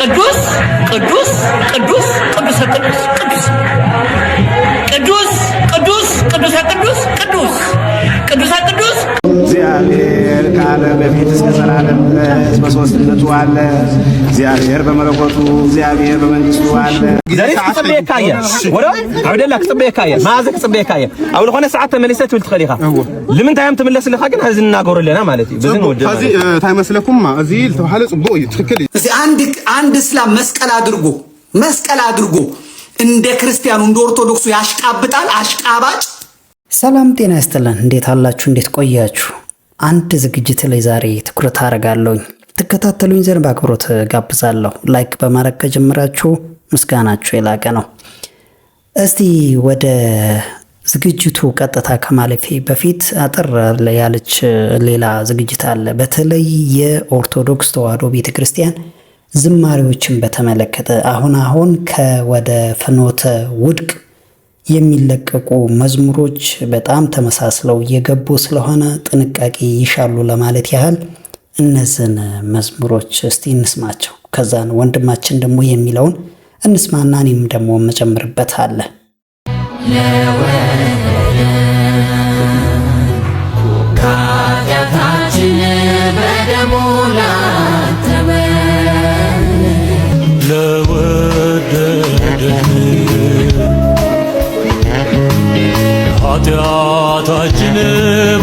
ቅዱስ ቅዱስ ቅዱስ ቅዱስ ቅዱስ ቅዱስ ቅዱስ ቅዱስ ቅዱስ ቅዱስ ቅዱስ ቅዱስ ቅዱስ እግዚአብሔር ካለ በፊት እስከ ዘላለም ድረስ በሶስትነቱ አለ። እግዚአብሔር በመለኮቱ እግዚአብሔር በመንግስቱ አለ። زريت صبيكايا ولا عبدالله صبيكايا ما عزك صبيكايا او لخونه ساعه تملست ولتخليها لمن تايم تملس لك ግን هذا ناغور لنا معناتي بزن ወደ هذه ታይመስለኩም እዚህ ተባለ ጽቦ ይትክክል እዚ አንድ እስላም መስቀል አድርጎ እንደ ክርስቲያኑ እንደ ኦርቶዶክሱ ያሽቃብጣል አሽቃባጭ። ሰላም ጤና ይስጥልን። እንዴት አላችሁ? እንዴት ቆያችሁ? አንድ ዝግጅት ላይ ዛሬ ትኩረት አደርጋለሁ። ተከታተሉኝ ዘንድ በአክብሮት ጋብዛለሁ። ላይክ በማድረግ ከጀመራችሁ ምስጋናችሁ የላቀ ነው። እስቲ ወደ ዝግጅቱ ቀጥታ ከማለፌ በፊት አጥር ያለች ሌላ ዝግጅት አለ። በተለይ የኦርቶዶክስ ተዋሕዶ ቤተክርስቲያን ዝማሬዎችን በተመለከተ አሁን ከወደ ፍኖተ ውድቅ የሚለቀቁ መዝሙሮች በጣም ተመሳስለው የገቡ ስለሆነ ጥንቃቄ ይሻሉ ለማለት ያህል እነዚህን መዝሙሮች እስቲ እንስማቸው። ከዛን ወንድማችን ደግሞ የሚለውን እንስማና እኔም ደግሞ መጨምርበት አለ። ካታችን በደሙ ላተመ ለወደደን ኃጢአታችን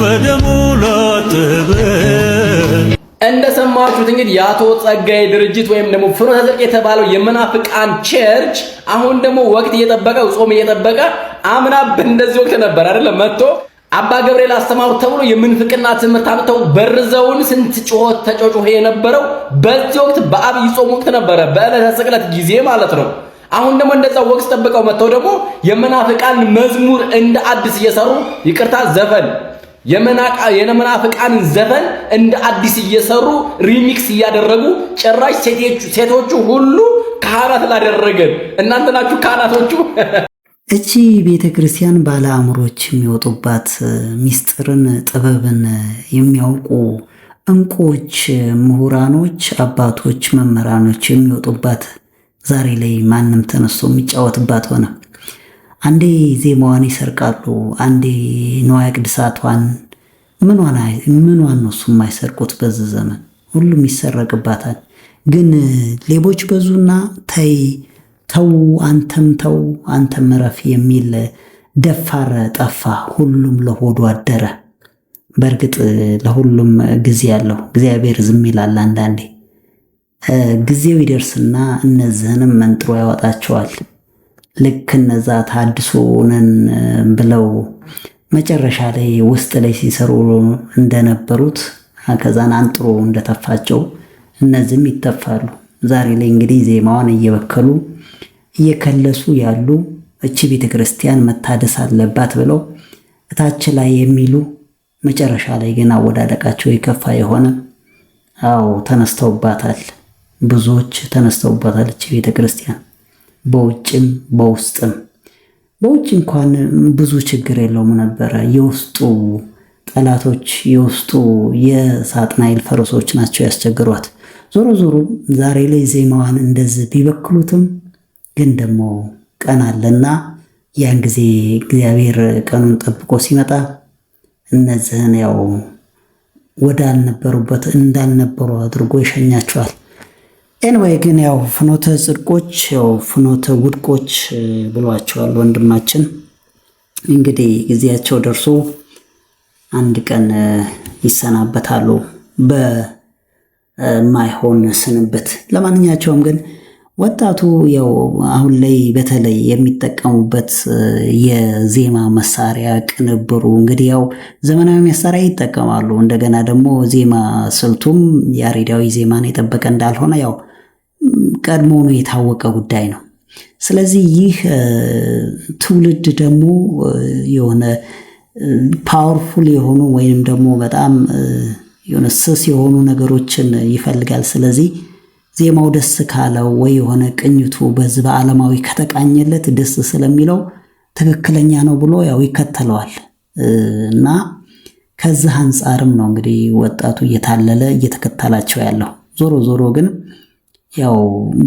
በደሙ ላተመ። እንደሰማችሁት እንግዲህ የአቶ ጸጋዬ ድርጅት ወይም ደግሞ ፍኖተ ጽድቅ የተባለው የመናፍቃን ቸርች አሁን ደግሞ ወቅት እየጠበቀ ጾም እየጠበቀ አምና በእንደዚህ ወቅት ነበር አይደለም መጥቶ አባ ገብርኤል አስተማሩ ተብሎ የምንፍቅና ትምህርት አምጥተው በርዘውን ስንት ጮህ ተጮጮህ የነበረው በዚህ ወቅት በአብይ ጾም ወቅት ነበረ፣ በዕለተ ስቅለት ጊዜ ማለት ነው። አሁን ደግሞ እንደዛ ወቅት ጠብቀው መጥተው ደግሞ የመናፍቃን መዝሙር እንደ አዲስ እየሰሩ ይቅርታ ዘፈን የመናፍቃን ዘፈን እንደ አዲስ እየሰሩ ሪሚክስ እያደረጉ ጭራሽ ሴቶቹ ሁሉ ካህናት ላደረገን እናንተ ናችሁ ካህናቶቹ። እቺ ቤተክርስቲያን ባለ አእምሮች የሚወጡባት ሚስጥርን ጥበብን የሚያውቁ እንቁዎች ምሁራኖች አባቶች መምህራኖች የሚወጡባት ዛሬ ላይ ማንም ተነስቶ የሚጫወትባት ሆነ። አንዴ ዜማዋን ይሰርቃሉ፣ አንዴ ንዋየ ቅድሳቷን ምኗን ነው እሱ የማይሰርቁት? በዚህ ዘመን ሁሉም ይሰረቅባታል። ግን ሌቦች በዙና ተው አንተም ረፍ የሚል ደፋር ጠፋ። ሁሉም ለሆዱ አደረ። በእርግጥ ለሁሉም ጊዜ ያለው እግዚአብሔር ዝም ይላል። አንዳንዴ ጊዜው ይደርስና እነዚህንም መንጥሮ ያወጣቸዋል። ልክ እነዛ ታድሶነን ብለው መጨረሻ ላይ ውስጥ ላይ ሲሰሩ እንደነበሩት ከዛን አንጥሮ እንደተፋቸው እነዚህም ይተፋሉ። ዛሬ ላይ እንግዲህ ዜማዋን እየበከሉ እየከለሱ ያሉ እቺ ቤተክርስቲያን መታደስ አለባት ብለው እታች ላይ የሚሉ መጨረሻ ላይ ግን አወዳደቃቸው የከፋ የሆነ ተነስተውባታል። ብዙዎች ተነስተውባታል እቺ ቤተክርስቲያን በውጭም በውስጥም። በውጭ እንኳን ብዙ ችግር የለውም ነበረ። የውስጡ ጠላቶች የውስጡ የሳጥናኤል ፈረሶች ናቸው ያስቸግሯት። ዞሮ ዛሬ ላይ ዜማዋን እንደዚህ ቢበክሉትም ግን ደግሞ ቀን አለና ያን ጊዜ እግዚአብሔር ቀኑን ጠብቆ ሲመጣ እነዚህን ወዳልነበሩበት እንዳልነበሩ አድርጎ ይሸኛቸዋል። ኤንዌይ ግን ፍኖተ ጽድቆች ፍኖተ ውድቆች ብሏቸዋል ወንድማችን። እንግዲህ ጊዜያቸው ደርሶ አንድ ቀን ይሰናበታሉ በማይሆን ስንብት። ለማንኛቸውም ግን ወጣቱ አሁን ላይ በተለይ የሚጠቀሙበት የዜማ መሳሪያ ቅንብሩ እንግዲህ ዘመናዊ መሳሪያ ይጠቀማሉ። እንደገና ደግሞ ዜማ ስልቱም ያሬዳዊ ዜማን የጠበቀ እንዳልሆነ ቀድሞ ነው የታወቀ ጉዳይ ነው። ስለዚህ ይህ ትውልድ ደግሞ የሆነ ፓወርፉል የሆኑ ወይንም ደግሞ በጣም የሆነ ስስ የሆኑ ነገሮችን ይፈልጋል። ስለዚህ ዜማው ደስ ካለው ወይ የሆነ ቅኝቱ በዚህ በዓለማዊ ከተቃኘለት ደስ ስለሚለው ትክክለኛ ነው ብሎ ይከተለዋል እና ከዚህ አንፃርም ነው እንግዲህ ወጣቱ እየታለለ እየተከተላቸው ያለው። ዞሮ ግን ያው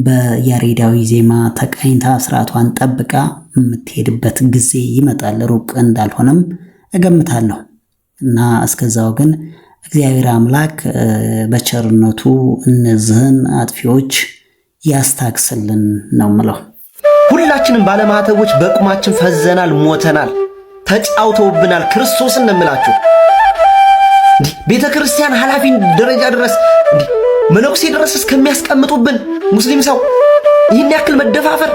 በያሬዳዊ ዜማ ተቃኝታ ስርዓቷን ጠብቃ የምትሄድበት ጊዜ ይመጣል፣ ሩቅ እንዳልሆነም እገምታለሁ። እና እስከዛው ግን እግዚአብሔር አምላክ በቸርነቱ እነዚህን አጥፊዎች ያስታክስልን ነው ምለው። ሁላችንም ባለማህተቦች በቁማችን ፈዘናል፣ ሞተናል፣ ተጫውተውብናል። ክርስቶስን እንምላችሁ ቤተ ክርስቲያን ኃላፊ ደረጃ ድረስ መነኩሴ ድረስ እስከሚያስቀምጡብን ሙስሊም ሰው ይህን ያክል መደፋፈር፣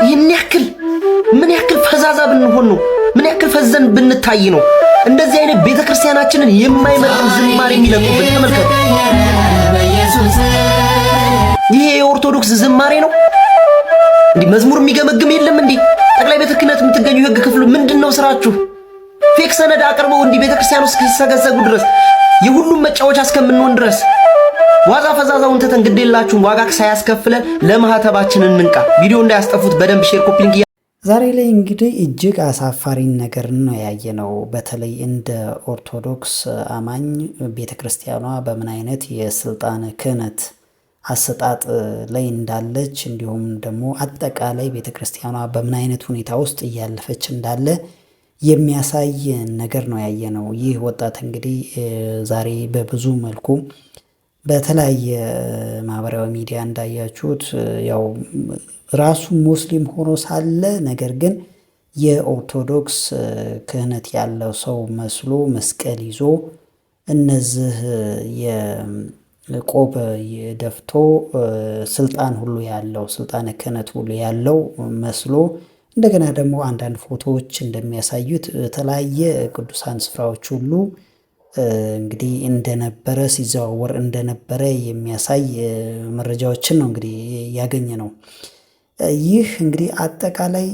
ይህን ያክል ምን ያክል ፈዛዛ ብንሆን ነው? ምን ያክል ፈዘን ብንታይ ነው እንደዚህ አይነት ቤተ ክርስቲያናችንን የማይመጥን ዝማሬ የሚለቁብን? ተመልከቱ። ይሄ የኦርቶዶክስ ዝማሬ ነው እንዴ? መዝሙር የሚገመግም የለም እንዴ? ጠቅላይ ቤተ ክህነት የምትገኙ የህግ ክፍሉ ምንድነው ስራችሁ? ፌክ ሰነድ አቅርበው እንዲህ ቤተ ክርስቲያን ውስጥ ሲሰገሰጉ ድረስ የሁሉም መጫወቻ እስከምንሆን ድረስ ዋዛ ፈዛዛውን ተተን ግዴላችሁም ዋጋ ሳያስከፍለን ለማህተባችን እንንቃ። ቪዲዮ እንዳያስጠፉት በደንብ ሼር ኮፒ ሊንክ። ዛሬ ላይ እንግዲህ እጅግ አሳፋሪ ነገር ነው ያየነው። በተለይ እንደ ኦርቶዶክስ አማኝ ቤተክርስቲያኗ በምን አይነት የስልጣን ክህነት አሰጣጥ ላይ እንዳለች እንዲሁም ደግሞ አጠቃላይ ቤተክርስቲያኗ በምን አይነት ሁኔታ ውስጥ እያለፈች እንዳለ የሚያሳይ ነገር ነው ያየነው። ይህ ወጣት እንግዲህ ዛሬ በብዙ መልኩ በተለያየ ማህበራዊ ሚዲያ እንዳያችሁት ያው ራሱ ሙስሊም ሆኖ ሳለ ነገር ግን የኦርቶዶክስ ክህነት ያለው ሰው መስሎ መስቀል ይዞ እነዚህ የቆብ ደፍቶ ስልጣን ሁሉ ያለው ስልጣነ ክህነት ሁሉ ያለው መስሎ እንደገና ደግሞ አንዳንድ ፎቶዎች እንደሚያሳዩት የተለያየ ቅዱሳን ስፍራዎች ሁሉ እንግዲህ እንደነበረ ሲዘዋወር እንደነበረ የሚያሳይ መረጃዎችን ነው እንግዲህ ያገኘ ነው። ይህ እንግዲህ አጠቃላይ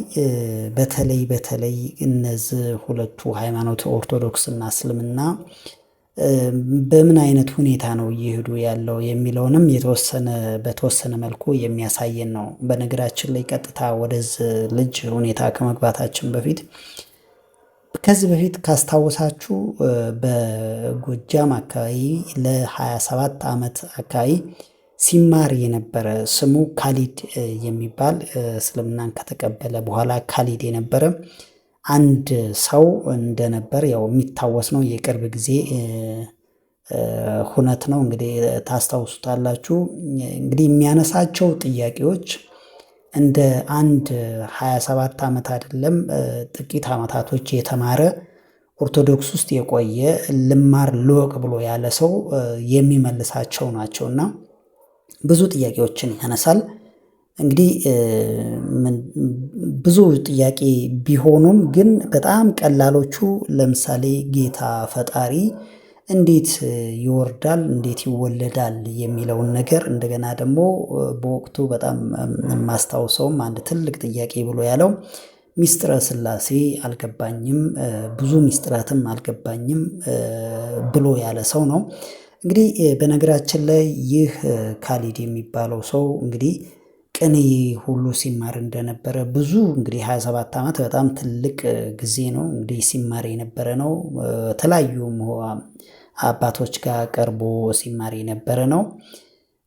በተለይ እነዚህ ሁለቱ ሃይማኖት ኦርቶዶክስ እና እስልምና በምን አይነት ሁኔታ ነው እየሄዱ ያለው የሚለውንም በተወሰነ መልኩ የሚያሳየን ነው። በነገራችን ላይ ቀጥታ ወደዚህ ልጅ ሁኔታ ከመግባታችን በፊት ከዚህ በፊት ካስታወሳችሁ በጎጃም አካባቢ ለ27 ዓመት አካባቢ ሲማር የነበረ ስሙ ካሊድ የሚባል እስልምናን ከተቀበለ በኋላ ካሊድ የነበረ አንድ ሰው እንደነበር ያው የሚታወስ ነው። የቅርብ ጊዜ ሁነት ነው እንግዲህ ታስታውሱታላችሁ። እንግዲህ የሚያነሳቸው ጥያቄዎች እንደ አንድ 27 ዓመት አይደለም ጥቂት ዓመታቶች የተማረ ኦርቶዶክስ ውስጥ የቆየ ልማር ልወቅ ብሎ ያለ ሰው የሚመልሳቸው ናቸውና ብዙ ጥያቄዎችን ያነሳል። እንግዲህ ብዙ ጥያቄ ቢሆኑም ግን በጣም ቀላሎቹ ለምሳሌ ጌታ ፈጣሪ እንዴት ይወርዳል እንዴት ይወለዳል የሚለውን ነገር እንደገና ደግሞ በወቅቱ በጣም ማስታውሰውም አንድ ትልቅ ጥያቄ ብሎ ያለው ሚስጥረ ሥላሴ አልገባኝም፣ ብዙ ሚስጥራትም አልገባኝም ብሎ ያለ ሰው ነው። እንግዲህ በነገራችን ላይ ይህ ካሊድ የሚባለው ሰው እንግዲህ ቅኔ ሁሉ ሲማር እንደነበረ ብዙ እንግዲህ 27 ዓመት በጣም ትልቅ ጊዜ ነው እንግዲህ ሲማር የነበረ ነው። የተለያዩ አባቶች ጋር ቀርቦ ሲማር የነበረ ነው።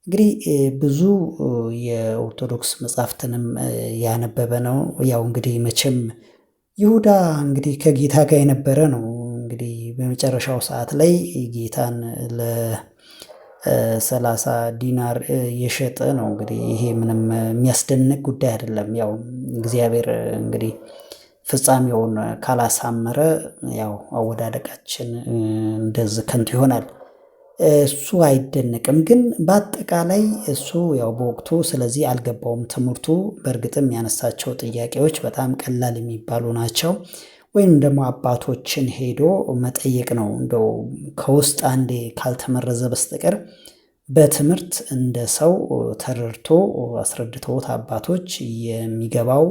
እንግዲህ ብዙ የኦርቶዶክስ መጻሕፍትንም ያነበበ ነው። ያው እንግዲህ መቼም ይሁዳ እንግዲህ ከጌታ ጋር የነበረ ነው። እንግዲህ በመጨረሻው ሰዓት ላይ ጌታን ለ30 ዲናር የሸጠ ነው። እንግዲህ ይሄ ምንም የሚያስደንቅ ጉዳይ አይደለም። ያው እግዚአብሔር እንግዲህ ፍጻሜውን ካላሳመረ ያው አወዳደቃችን እንደዚህ ከንቱ ይሆናል። እሱ አይደነቅም። ግን በአጠቃላይ እሱ ያው በወቅቱ ስለዚህ አልገባውም ትምህርቱ። በእርግጥም ያነሳቸው ጥያቄዎች በጣም ቀላል የሚባሉ ናቸው። ወይም ደግሞ አባቶችን ሄዶ መጠየቅ ነው። እንደው ከውስጥ አንዴ ካልተመረዘ በስተቀር በትምህርት እንደ ሰው ተረድቶ አስረድተውት አባቶች የሚገባው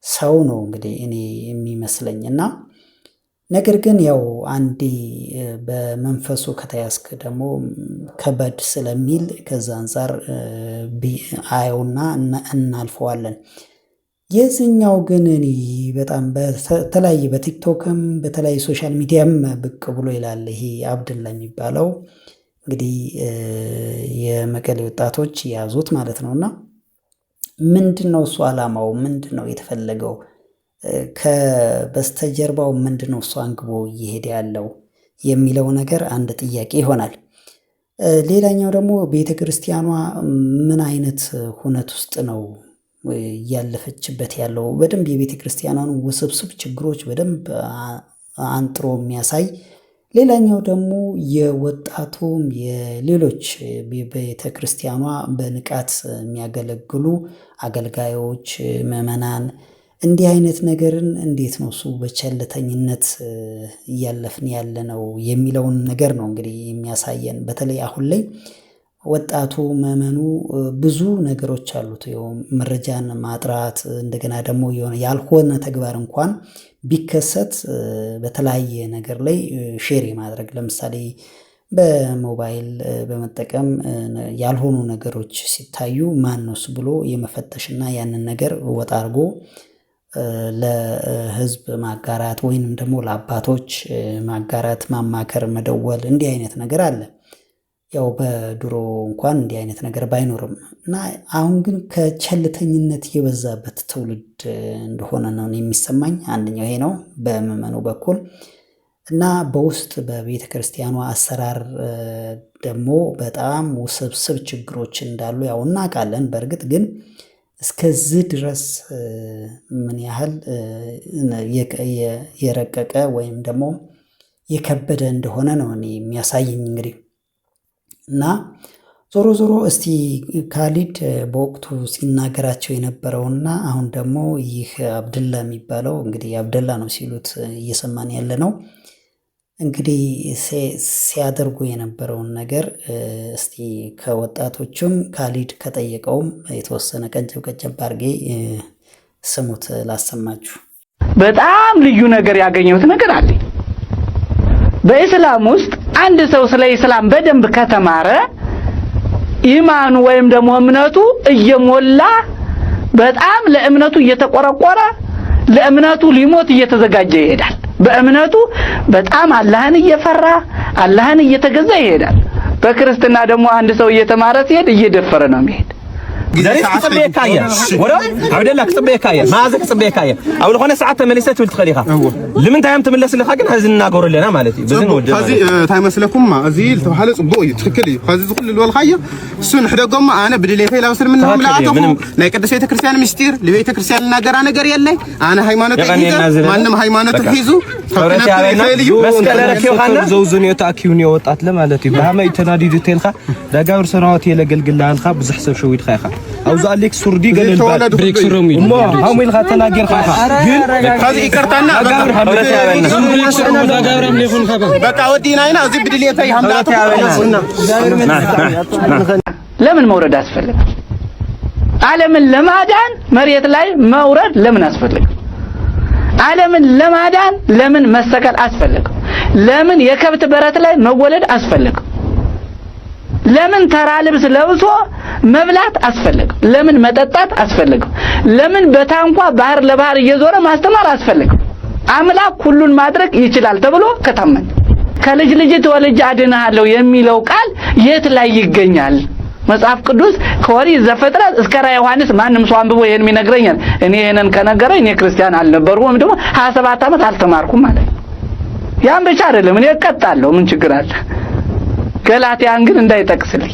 ሰው ነው እንግዲህ እኔ የሚመስለኝ። እና ነገር ግን ያው አንዴ በመንፈሱ ከተያዝክ ደግሞ ከበድ ስለሚል ከዛ አንጻር አየውና እናልፈዋለን። የዚህኛው ግን እኔ በጣም በተለያየ በቲክቶክም በተለያየ ሶሻል ሚዲያም ብቅ ብሎ ይላል። ይሄ አብድላ የሚባለው እንግዲህ የመቀሌ ወጣቶች ያዙት ማለት ነውና ምንድነው እሱ ዓላማው? ምንድነው የተፈለገው? ከበስተጀርባው ምንድነው እሱ አንግቦ እየሄደ ያለው የሚለው ነገር አንድ ጥያቄ ይሆናል። ሌላኛው ደግሞ ቤተክርስቲያኗ ምን አይነት ሁነት ውስጥ ነው ያለፈችበት ያለው? በደንብ የቤተክርስቲያኗን ውስብስብ ችግሮች በደንብ አንጥሮ የሚያሳይ ሌላኛው ደግሞ የወጣቱም የሌሎች ቤተክርስቲያኗ በንቃት የሚያገለግሉ አገልጋዮች ምዕመናን እንዲህ አይነት ነገርን እንዴት ነው እሱ በቸልተኝነት እያለፍን ያለነው የሚለውን ነገር ነው እንግዲህ የሚያሳየን። በተለይ አሁን ላይ ወጣቱ ምዕመኑ ብዙ ነገሮች አሉት። መረጃን ማጥራት እንደገና ደግሞ የሆነ ያልሆነ ተግባር እንኳን ቢከሰት በተለያየ ነገር ላይ ሼር ማድረግ ለምሳሌ በሞባይል በመጠቀም ያልሆኑ ነገሮች ሲታዩ ማንነስ ብሎ የመፈተሽና ያንን ነገር ወጣ አድርጎ ለህዝብ ማጋራት ወይንም ደግሞ ለአባቶች ማጋራት ማማከር መደወል እንዲህ አይነት ነገር አለ። ያው በድሮ እንኳን እንዲህ አይነት ነገር ባይኖርም እና አሁን ግን ከቸልተኝነት የበዛበት ትውልድ እንደሆነ ነው የሚሰማኝ። አንደኛው ይሄ ነው በምዕመኑ በኩል እና በውስጥ በቤተ ክርስቲያኗ አሰራር ደግሞ በጣም ውስብስብ ችግሮች እንዳሉ ያው እናውቃለን። በእርግጥ ግን እስከዚህ ድረስ ምን ያህል የረቀቀ ወይም ደግሞ የከበደ እንደሆነ ነው እኔ የሚያሳየኝ እንግዲህ እና ዞሮ ዞሮ እስቲ ካሊድ በወቅቱ ሲናገራቸው የነበረውና አሁን ደግሞ ይህ አብደላ የሚባለው እንግዲህ አብደላ ነው ሲሉት እየሰማን ያለ ነው እንግዲህ ሲያደርጉ የነበረውን ነገር እስቲ ከወጣቶቹም ካሊድ ከጠየቀውም የተወሰነ ቀንጨብ አድርጌ ስሙት ላሰማችሁ። በጣም ልዩ ነገር ያገኘሁት ነገር አለ። በእስላም ውስጥ አንድ ሰው ስለ እስላም በደንብ ከተማረ ኢማኑ ወይም ደግሞ እምነቱ እየሞላ በጣም ለእምነቱ እየተቆረቆረ ለእምነቱ ሊሞት እየተዘጋጀ ይሄዳል። በእምነቱ በጣም አላህን እየፈራ አላህን እየተገዛ ይሄዳል። በክርስትና ደግሞ አንድ ሰው እየተማረ ሲሄድ እየደፈረ ነው የሚሄድ። زريت كصبيه كايا ورا عبد الله كصبيه كايا ما عزك صبيه كايا او لخونه ساعه تملست ولت خليها لمن تايم تملس لك كن هذ ناغور لنا معناتي بزن ود هذه تايمس لكم ما ازيل تحال صبو يتخكلي هذه كل الوالخيه سن حدقم انا بدليتي لاوسر منهم لاعتقو لا قدس بيت كريستيان مستير لبيت كريستيان ناغرا نغر يله انا هيمانوت يزه مانم هيمانوت يحيزو مسكل ركيو خانا زوزن يتاكيوني وطات لمالتي بهما يتنادي ديتيلخا دغاور سنوات يله غلغلانخا بزح سب شويت خايخا او زالك سردي قال بريك سرومي ما هم يلخا تناجر خاخا هذه يكرتنا بقى ودينا هنا ازي بدليتي حملات ለምን መውረድ አስፈልግ? ዓለምን ለማዳን መሬት ላይ መውረድ ለምን አስፈልግ? ዓለምን ለማዳን ለምን መሰቀል አስፈልግ? ለምን የከብት በረት ላይ መወለድ አስፈልግ? ለምን ተራ ልብስ ለብሶ መብላት አስፈልግ? ለምን መጠጣት አስፈልግ? ለምን በታንኳ ባህር ለባህር እየዞረ ማስተማር አስፈልግ? አምላክ ሁሉን ማድረግ ይችላል ተብሎ ከታመን ከልጅ ልጅ ተወልጅ አድናለሁ የሚለው ቃል የት ላይ ይገኛል? መጽሐፍ ቅዱስ ከኦሪት ዘፍጥረት እስከ ራዕየ ዮሐንስ ማንም ሰው አንብቦ ይሄን የሚነግረኛል። እኔ ይሄንን ከነገረኝ እኔ ክርስቲያን አልነበርኩም ደግሞ 27 ዓመት አልተማርኩም ማለት ያን ብቻ አይደለም እኔ እቀጣለሁ። ምን ችግር አለ? ገላትያን ግን እንዳይጠቅስልኝ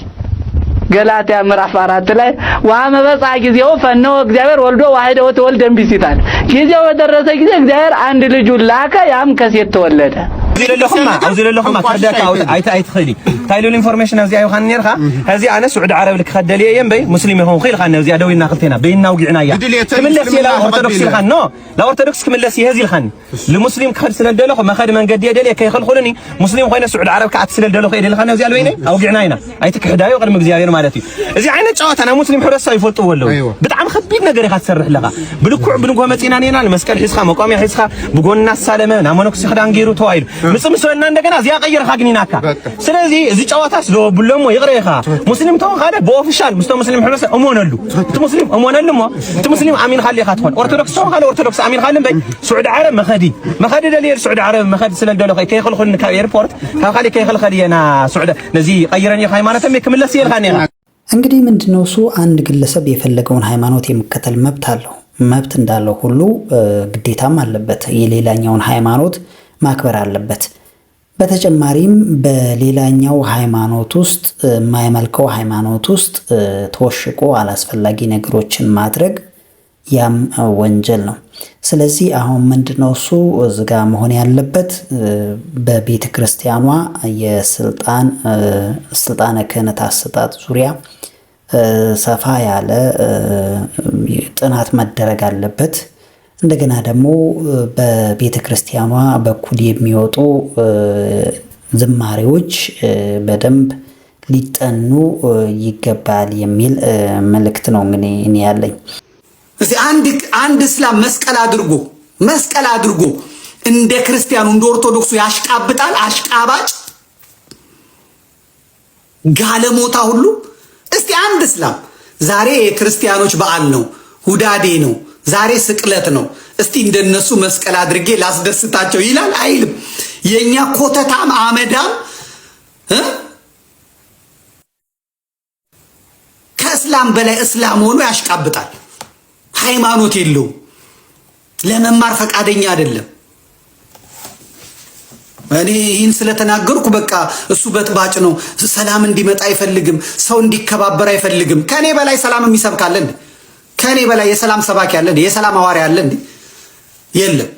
ገላትያ ምዕራፍ 4 ላይ ወአመበጻ ጊዜው ፈነው እግዚአብሔር ወልዶ ዋህደው ተወልደን ቢሲታል ጊዜው የደረሰ ጊዜ እግዚአብሔር አንድ ልጁን ላከ ያም ከሴት ተወለደ። أوزيل لهم ما كردك أي تخلي تايلو الإنفورميشن هذي أيوة خلني نرخا هذي أنا سعود عرب لك خدلي ينبي مسلم هون خيل خلنا هذي أدوي ناقلتنا بيننا وقعنا يا كمل لسي لا أرثوذكس الخن نو لا أرثوذكس كمل لسي هذي الخن لمسلم خد سنة دلوخ ما خد من قد يدلي كي خلني مسلم خينا سعود عرب كعت سنة دلوخ يدلي خلنا هذي ألوينه أو قعنا هنا أي تكحداي وغير مجزيار مالتي إذا عينك جوات أنا مسلم حرس صيفول طول بتعم خبيب نجري خد سرح لغا بلكوع بنقوم متينانينا المسكر حسخة مقام حسخة بقولنا السلامة نامونك سخدان غيرو تويل ምስምስወና እንደገና እዚያ ቀይርካ ግኒናካ ስለዚህ እዚ ጨዋታስ ዶብሎሞ ይቅረይካ ሙስሊም ተው ካለ በኦፊሻል ሙስሊም ሕብረሰ እሞነሉ ሙስሊም እሞነሉ ሞ ሙስሊም አሚን خليካ ትሆን ኦርቶዶክስ ተው ካለ ኦርቶዶክስ አሚን ካለ በይ ሱዑድ ዓረብ መኸዲ ደልየር ሱዑድ ዓረብ መኸዲ ስለደሎ ከይخلخን ካብ ኤርፖርት ካብ ካሊ ከይخلخልየና ሱዑድ ነዚ ቀይረኝ ሃይማኖተም ይክምለስ ይልካኔ እንግዲህ ምንድነው እሱ አንድ ግለሰብ የፈለገውን ሃይማኖት የመከተል መብት አለው። መብት እንዳለው ሁሉ ግዴታም አለበት። የሌላኛውን ሃይማኖት ማክበር አለበት። በተጨማሪም በሌላኛው ሃይማኖት ውስጥ የማይመልከው ሃይማኖት ውስጥ ተወሽቆ አላስፈላጊ ነገሮችን ማድረግ ያም ወንጀል ነው። ስለዚህ አሁን ምንድነው እሱ እዚጋ መሆን ያለበት በቤተ ክርስቲያኗ የስልጣነ ክህነት አሰጣጥ ዙሪያ ሰፋ ያለ ጥናት መደረግ አለበት። እንደገና ደግሞ በቤተ ክርስቲያኗ በኩል የሚወጡ ዝማሬዎች በደንብ ሊጠኑ ይገባል የሚል መልእክት ነው እንግዲህ እኔ ያለኝ። እስቲ አንድ እስላም መስቀል አድርጎ እንደ ክርስቲያኑ እንደ ኦርቶዶክሱ ያሽቃብጣል። አሽቃባጭ ጋለሞታ ሁሉ። እስቲ አንድ እስላም ዛሬ የክርስቲያኖች በዓል ነው፣ ሁዳዴ ነው፣ ዛሬ ስቅለት ነው፣ እስቲ እንደነሱ መስቀል አድርጌ ላስደስታቸው ይላል አይልም? የኛ ኮተታም አመዳም ከእስላም በላይ እስላም ሆኖ ያሽቃብጣል። ሃይማኖት የለውም። ለመማር ፈቃደኛ አይደለም። እኔ ይህን ስለተናገርኩ በቃ እሱ በጥባጭ ነው፣ ሰላም እንዲመጣ አይፈልግም፣ ሰው እንዲከባበር አይፈልግም። ከኔ በላይ ሰላም የሚሰብክ አለ እንዴ? ከኔ በላይ የሰላም ሰባኪ አለ እንዴ? የሰላም ሐዋርያ አለ እንዴ? የለም።